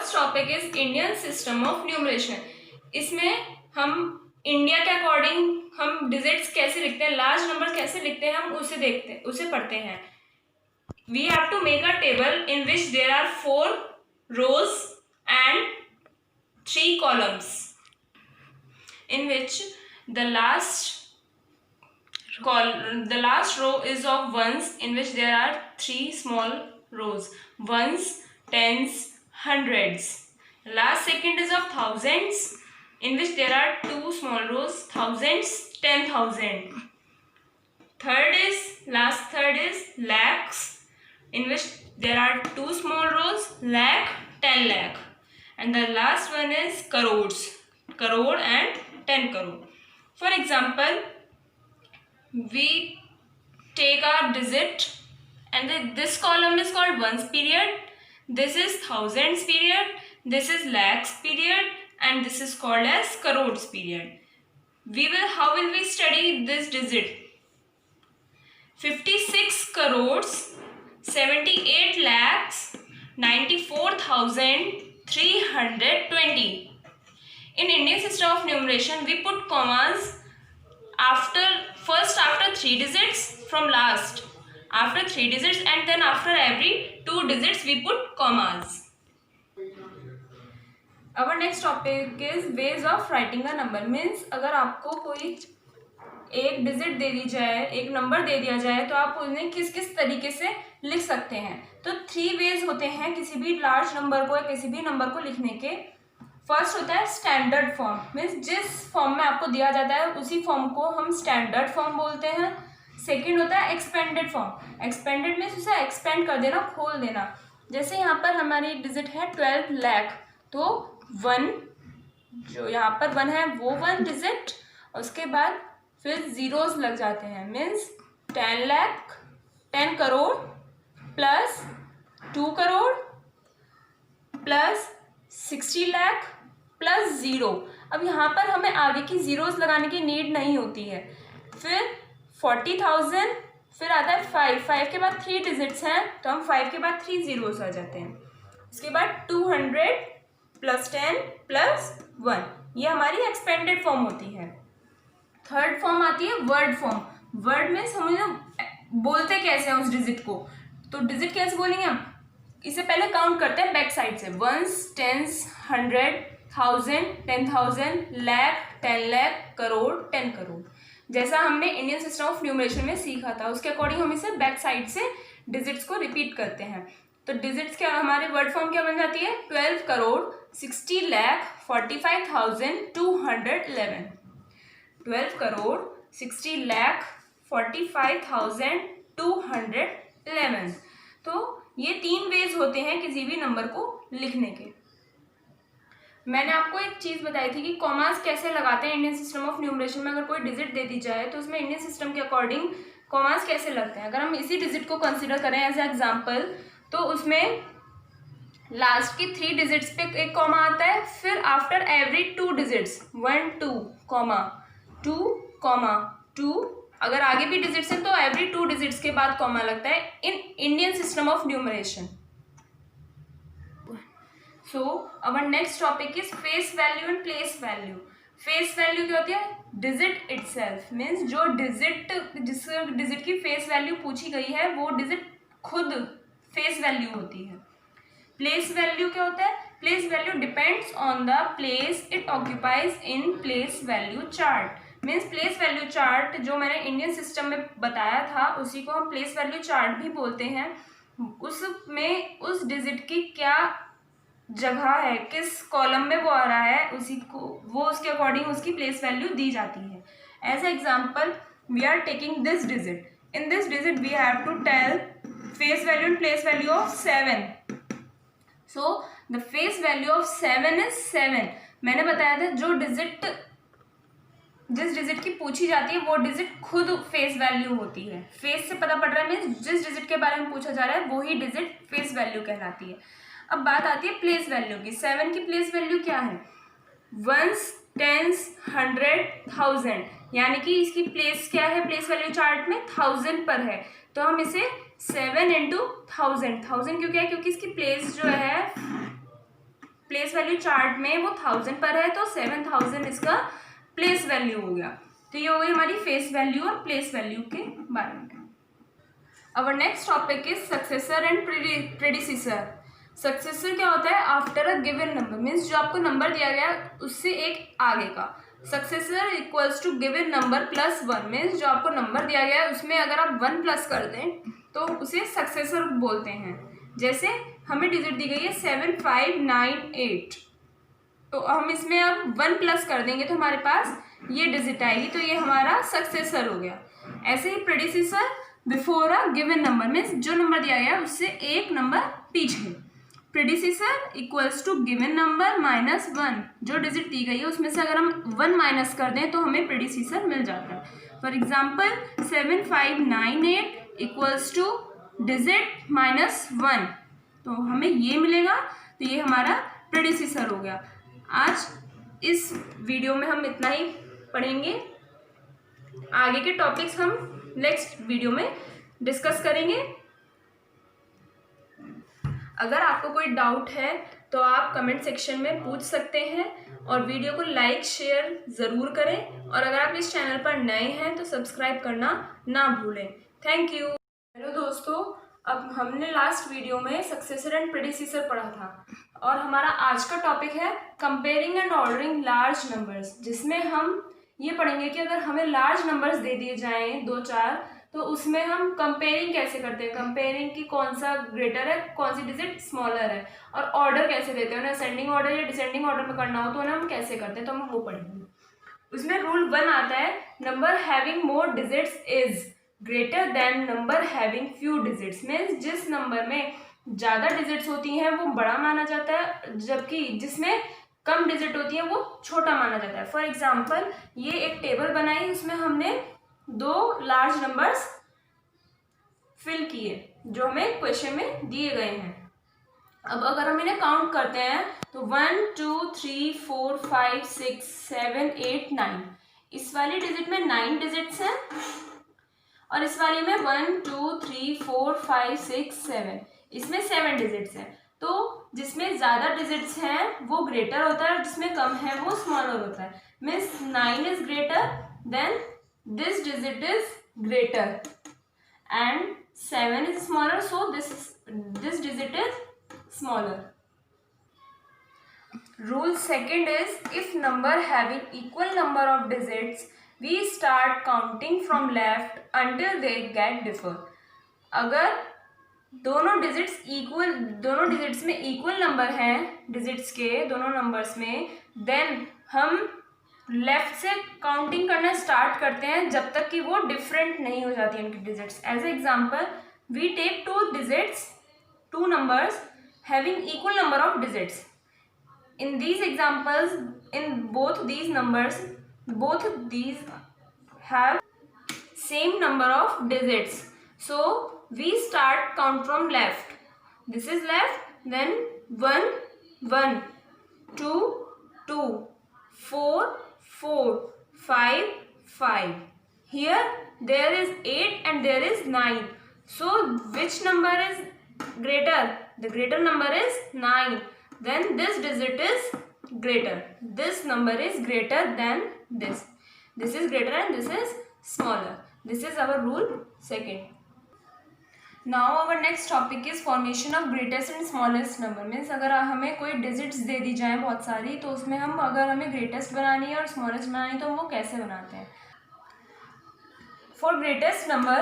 First topic is Indian system of numeration. इसमें हम India के अकॉर्डिंग हम डिजिट्स कैसे लिखते हैं, लार्ज नंबर कैसे लिखते हैं, हम उसे पढ़ते हैं। We have to make a table in which there are 4 rows and 3 columns, in which the last row is of ones, in which there are 3 small rows, ones, tens, hundreds. Last second is of thousands, in which there are 2 small rows, thousands, 10,000. Third is lakhs, in which there are 2 small rows, lakh, 10 lakh. And the last one is crores, crore and 10 crore. For example, we take our digit and this column is called ones period, this is thousands period, this is lakhs period, and this is called as crores period. How will we study this digit? 56 crores 78 lakhs 94,320. In Indian system of numeration, we put commas after 3 digits from last, after 3 digits, and then after every 2 digits we put commas. Our next topic is ways of writing a number. Means अगर आपको कोई एक digit दे दी जाए, एक number दे दिया जाए, तो आप उन्हें किस किस तरीके से लिख सकते हैं। तो 3 वेज होते हैं किसी भी लार्ज नंबर को या किसी भी नंबर को लिखने के। फर्स्ट होता है स्टैंडर्ड फॉर्म, मीन्स जिस फॉर्म में आपको दिया जाता है उसी फॉर्म को हम स्टैंडर्ड फॉर्म बोलते हैं। सेकेंड होता है एक्सपेंडेड फॉर्म। एक्सपेंडेड मीन्स उसे एक्सपेंड कर देना, खोल देना। जैसे यहाँ पर हमारी डिजिट है 12 लाख, तो 1 जो यहाँ पर 1 है वो 1 डिजिट, उसके बाद फिर जीरोस लग जाते हैं, means 10 lakh, 10 crore plus 2 crore plus 60 lakh plus 0। अब यहाँ पर हमें आगे की जीरोस लगाने की नीड नहीं होती है। फिर 40,000, फिर आता है 5 के बाद 3 डिजिट्स हैं, तो हम 5 के बाद 3 जीरोस आ जाते हैं। उसके बाद 200 प्लस 10 प्लस 1, ये हमारी एक्सपेंडेड फॉर्म होती है। थर्ड फॉर्म आती है वर्ड फॉर्म। वर्ड में समझ लो बोलते कैसे हैं उस डिजिट को, तो डिजिट कैसे बोलेंगे हम, इसे पहले काउंट करते हैं बैक साइड से। Ones, tens, 100, 1000, 10,000, lakh, 10 lakh, crore, 10 crore. जैसा हमने इंडियन सिस्टम ऑफ न्यूमरेशन में सीखा था, उसके अकॉर्डिंग हम इसे बैक साइड से डिजिट्स को रिपीट करते हैं। तो डिजिट्स क्या, हमारे वर्ड फॉर्म क्या बन जाती है, 12 करोड़ 60 लाख 45,211। 12 करोड़ 60 लाख 45,211। तो ये 3 वेज होते हैं किसी भी नंबर को लिखने के। मैंने आपको एक चीज़ बताई थी कि कॉमास कैसे लगाते हैं इंडियन सिस्टम ऑफ न्यूमरेशन में। अगर कोई डिजिट दे दी जाए तो उसमें इंडियन सिस्टम के अकॉर्डिंग कॉमास कैसे लगते हैं। अगर हम इसी डिजिट को कंसिडर करें एज एग्जाम्पल, तो उसमें लास्ट की 3 डिजिट्स पे एक कॉमा आता है, फिर after every 2 digits 1 2 comma 2 comma 2, अगर आगे भी डिजिट्स हैं तो एवरी 2 डिजिट्स के बाद कॉमा लगता है in Indian system of numeration. So our next topic is face value and place value. Face value क्या होती है, डिजिट इटसेल्फ, मीन्स जो डिजिट, जिस डिजिट की फेस वैल्यू पूछी गई है वो डिजिट खुद फेस वैल्यू होती है। प्लेस वैल्यू क्या होता है, place value depends on the place it occupies in place value chart. Means place value chart जो मैंने इंडियन सिस्टम में बताया था उसी को हम प्लेस वैल्यू चार्ट भी बोलते हैं। उसमें उस डिजिट की क्या जगह है, किस कॉलम में वो आ रहा है, उसी को वो उसके अकॉर्डिंग उसकी प्लेस वैल्यू दी जाती है। As example, we are taking this digit, in this digit we have to tell face value and place value of 7। So the face value of 7 is 7। मैंने बताया था जिस डिजिट की पूछी जाती है वो डिजिट खुद फेस वैल्यू होती है। फेस से पता पड़ रहा है मीन्स जिस डिजिट के बारे में पूछा जा रहा है वही डिजिट फेस वैल्यू कहलाती है। अब बात आती है प्लेस वैल्यू की। 7 की प्लेस वैल्यू क्या है, वंस, टेंस, 100, 1000, यानी कि इसकी प्लेस क्या है प्लेस वैल्यू चार्ट में 1000 पर है। तो हम इसे 7 into 1000 क्यों क्या है, क्योंकि इसकी प्लेस जो है प्लेस वैल्यू चार्ट में वो 1000 पर है, तो 7000 इसका प्लेस वैल्यू हो गया। तो ये हो गई हमारी फेस वैल्यू और प्लेस वैल्यू के बारे में। Our next topic is successor and predecessor. Successor क्या होता है? After a given number, means जो आपको नंबर दिया गया उससे एक आगे का। Successor equals to given number plus 1, means जो आपको नंबर दिया गया है उसमें अगर आप 1 प्लस कर दें तो उसे सक्सेसर बोलते हैं। जैसे हमें डिजिट दी गई है 7598, तो हम इसमें अब 1 प्लस कर देंगे तो हमारे पास ये डिजिट आएगी, तो ये हमारा सक्सेसर हो गया। ऐसे ही predecessor before a given number, means जो नंबर दिया गया उससे एक नंबर पीछे। Predecessor equals to given number minus 1, जो डिजिट दी गई है उसमें से अगर हम 1 माइनस कर दें तो हमें प्रेडिसेसर मिल जाता है। For example 7598 equals two digit minus 1, तो हमें ये मिलेगा, तो ये हमारा प्रेडिसेसर हो गया। आज इस वीडियो में हम इतना ही पढ़ेंगे, आगे के टॉपिक्स हम नेक्स्ट वीडियो में डिस्कस करेंगे। अगर आपको कोई डाउट है तो आप कमेंट सेक्शन में पूछ सकते हैं, और वीडियो को लाइक शेयर ज़रूर करें, और अगर आप इस चैनल पर नए हैं तो सब्सक्राइब करना ना भूलें। Thank you. हेलो दोस्तों, अब हमने लास्ट वीडियो में सक्सेसर एंड प्रेडिसेसर पढ़ा था, और हमारा आज का टॉपिक है comparing and ordering large numbers, जिसमें हम ये पढ़ेंगे कि अगर हमें लार्ज नंबर्स दे दिए जाएं 2-4, तो उसमें हम कंपेयरिंग कैसे करते हैं, कंपेयरिंग की कौन सा ग्रेटर है, कौन सी डिजिट स्मॉलर है, और ऑर्डर कैसे देते हैं, उन्हें असेंडिंग ऑर्डर या डिसेंडिंग ऑर्डर में करना हो तो उन्हें हम कैसे करते हैं, तो हम वो पढ़ेंगे। उसमें रूल 1 आता है, number having more digits is greater than number having few digits, means जिस नंबर में ज़्यादा डिजिट्स होती हैं वो बड़ा माना जाता है, जबकि जिसमें कम डिजिट होती है वो छोटा माना जाता है। फॉर एग्जाम्पल ये एक टेबल बनाई, उसमें हमने 2 लार्ज नंबर्स फिल किए जो हमें क्वेश्चन में दिए गए हैं। अब अगर हम इन्हें काउंट करते हैं तो 1 2 3 4 5 6 7 8 9, इस वाली डिजिट में 9 डिजिट्स हैं, और इस वाली में 1 2 3 4 5 6 7, इसमें 7 डिजिट्स हैं। तो जिसमें ज़्यादा डिजिट्स हैं वो ग्रेटर होता है, और जिसमें कम है वो स्मॉलर होता है। Means 9 is greater than this digit is greater, and 7 is smaller, so this digit is smaller. Rule 2 is, if number having equal number of digits, we start counting from left until they get differ. अगर दोनों digits में equal number हैं, digits के दोनों numbers में, then हम left से counting करना स्टार्ट करते हैं जब तक कि वो डिफरेंट नहीं हो जाती उनकी digits. As a example we take 2 numbers having equal number of digits. In these examples, in both these numbers, both these have same number of digits. So we start count from left. This is left, then 1 1 2 2 4 4 5 5. Here there is 8 and there is 9. So which number is greater? The greater number is 9. Then this digit is greater. This number is greater than this. This is greater and this is smaller. This is our rule 2. Now our next topic is formation of greatest and smallest number. Means अगर हमें कोई digits दे दी जाए बहुत सारी, तो उसमें हम अगर हमें greatest बनानी है और smallest बनानी है तो हम वो कैसे बनाते हैं। For greatest number,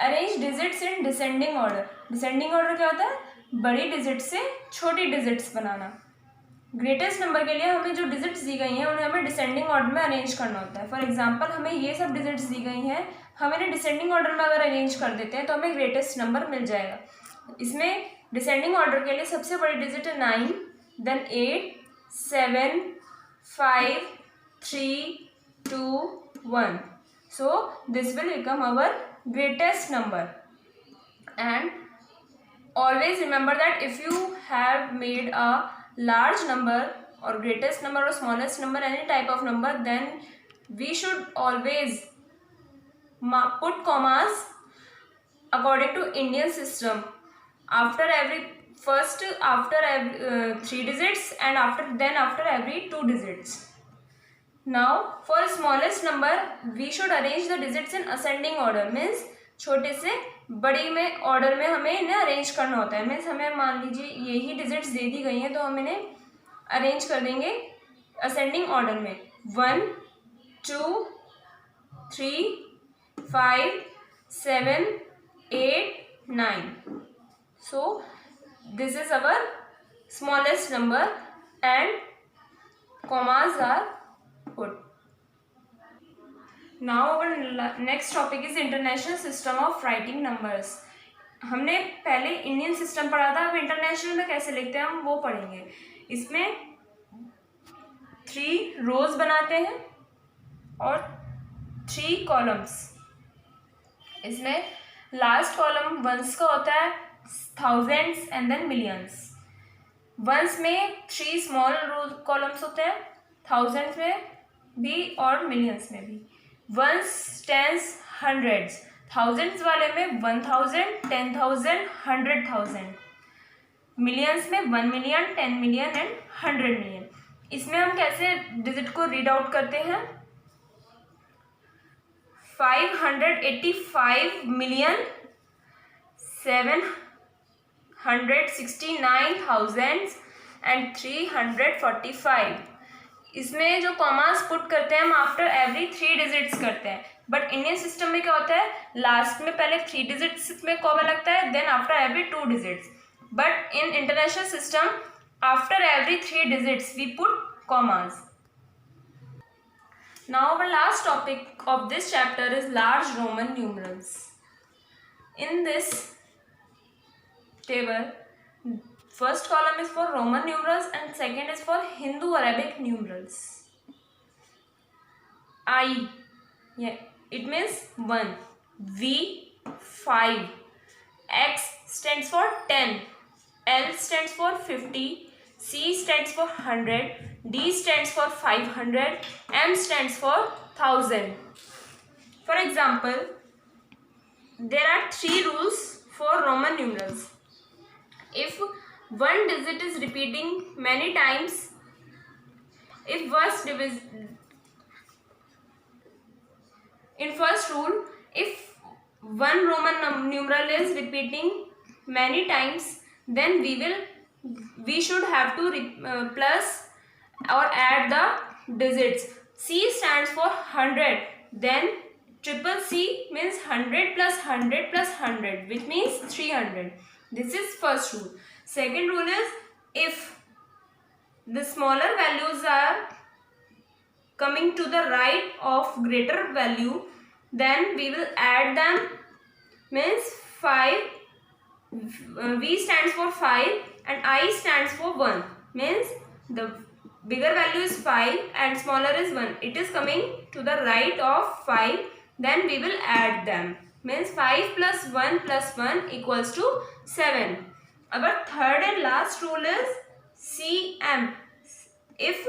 arrange digits in descending order. Descending order क्या होता है? बड़ी डिजिट से छोटी डिजिट्स बनाना। ग्रेटेस्ट नंबर के लिए हमें जो डिजिट्स दी गई हैं उन्हें हमें डिसेंडिंग ऑर्डर में अरेंज करना होता है। फॉर एग्जांपल हमें ये सब डिजिट्स दी गई हैं, हम इन्हें डिसेंडिंग ऑर्डर में अगर अरेंज कर देते हैं तो हमें ग्रेटेस्ट नंबर मिल जाएगा। इसमें डिसेंडिंग ऑर्डर के लिए सबसे बड़ी डिजिट है 9, then 8 7 5 3 2 1. So this will become our greatest number. And always remember that if you have made a large number or greatest number or smallest number, any type of number, then we should always put commas according to Indian system. After every first after every 3 digits and after every 2 digits. Now for smallest number we should arrange the digits in ascending order, means छोटे से बड़ी में order में हमें इन्हें arrange करना होता है. मीन्स हमें मान लीजिए यही डिजिट्स दे दी गई हैं तो हम इन्हें अरेंज कर देंगे असेंडिंग ऑर्डर में. 1 2 3 5 7 8 9. So this is our smallest number and commas are put. Now our next topic is international system of writing numbers. हमने पहले इंडियन सिस्टम पढ़ा था, अब इंटरनेशनल में कैसे लिखते हैं हम वो पढ़ेंगे. इसमें 3 रोज बनाते हैं और 3 कॉलम्स. इसमें लास्ट कॉलम वंस का होता है, thousands and then millions. Ones में 3 स्मॉल कॉलम्स होते हैं, थाउजेंड्स में भी और मिलियंस में भी. Once, tense, hundreds. थाउजेंड्स वाले में 1000, 10,000, 100,000. मिलियंस में 1 मिलियन, 10 मिलियन एंड 100 मिलियन. इसमें हम कैसे डिजिट को रीड आउट करते हैं? 585 मिलियन 769,000 एंड 345. इसमें जो कॉमास पुट करते हैं हम आफ्टर एवरी 3 डिजिट्स करते हैं. बट इंडियन सिस्टम में क्या होता है, लास्ट में पहले 3 डिजिट्स में कॉमा लगता है, then after every 2 digits. But in international system after every 3 digits we put commas. Now our last topic of this chapter is large Roman numerals. In this table, first column is for Roman numerals and second is for Hindu Arabic numerals. I, yeah, it means 1. V, 5. X stands for 10. L stands for 50. C stands for 100. D stands for 500. M stands for 1000. For example, there are 3 rules for Roman numerals. If one digit is repeating many times, in first rule, if one Roman numeral is repeating many times, then we should have to plus or add the digits. C stands for 100. Then triple C means 100 plus 100 plus 100, which means 300. This is first rule. Second rule is if the smaller values are coming to the right of greater value, then we will add them. Means 5. V stands for 5 and I stands for 1. Means the bigger value is 5 and smaller is 1. It is coming to the right of 5. Then we will add them. Means 5 plus 1 equals to 7. Our third and last rule is CM. If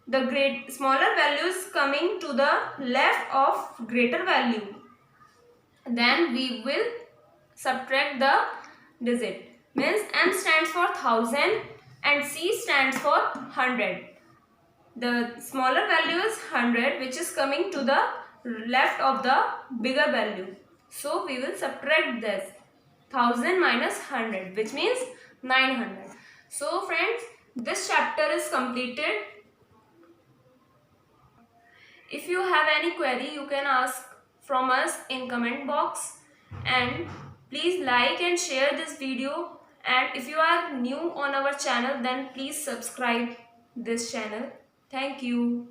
the smaller value is coming to the left of greater value, then we will subtract the digit. Means M stands for 1000 and C stands for 100. The smaller value is 100, which is coming to the left of the bigger value. So we will subtract this 1000 minus 100, which means 900. So friends, this chapter is completed. If you have any query, you can ask from us in comment box, and please like and share this video. And if you are new on our channel, then please subscribe this channel. Thank you.